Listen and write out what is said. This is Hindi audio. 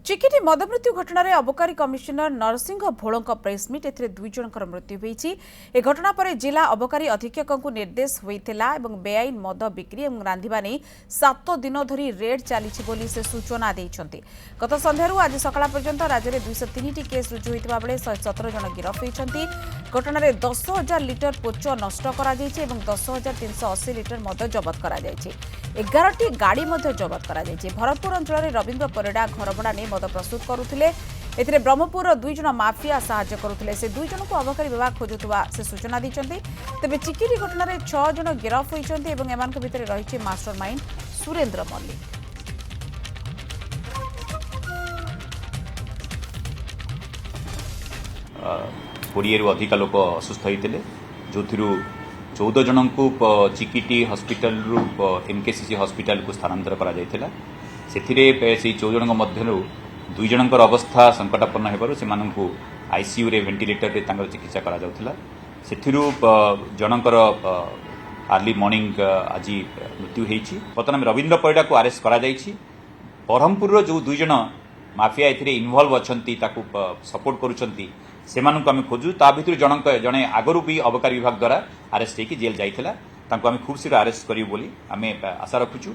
चिकिटी मद मृत्यु घटना अबकारी कमिशनर नरसिंह भोल प्रेसमिट ए दुई जनकर मृत्यु होती। ए घटना पर जिला अबकारी अधीक्षक को निर्देश होता और बेआईन मद बिक्री और रांधिबा नहीं 7 दिन धरी रेड चली से सूचना देते। गत संध्यारू आज सकाळ पर्यंत राज्य में 203 केस रुजु होता बेले 117 जन गिरफ होती। घटना 10,000 लिटर पोच नष्ट कर 10,380 लिटर मद जबत कर 11टी गाड़ी जबत कर भरतपुर अंचल रवीन्द्र परिडा घर भड़ा नहीं मद प्रस्तुत करुले। एथिरे ब्रह्मपुर 2 जन माफिया साहाय्य करुले। से 2 जन को अबकारी विभाग खोजुवा से सूचना देते। तेज चिकिटी घटना 6 जन गिरफ होती एम भितर रही मास्टर माइंड सुरेंद्र मल्लिक। कोड़े अधिक लोक असुस्थ होते जो 14 जन को चिकिटी हॉस्पिटल रु एमकेसीसी हॉस्पिटल को स्थानांतर करा जायथिला। सेथिरे से 14 जन मध्यरु 2 जनकर अवस्था संकटापन्न हेबारु सेमानंकु आईसीयू रे वेंटिलेटर रे तांकर चिकित्सा करा जाउथिला। सेथिरु जनकर अर्ली मॉर्निंग आज मृत्यु हेछि। वर्तमान रवीन्द्र परिडा को अरेस्ट करा जायछि। ब्रह्मपुर रो जो 2 जन माफिया एथिरे इन्वॉल्व अछंती ताकू सपोर्ट करूछंती सेमानंकु आमे खोजु। ता भितर जणे आगरु भी अबकारी विभाग द्वारा अरेस्ट हेकि जेल जाइथिला। तांको आमे खूब शीघ्र अरेस्ट करियो बोली आमे आशा रखुछु।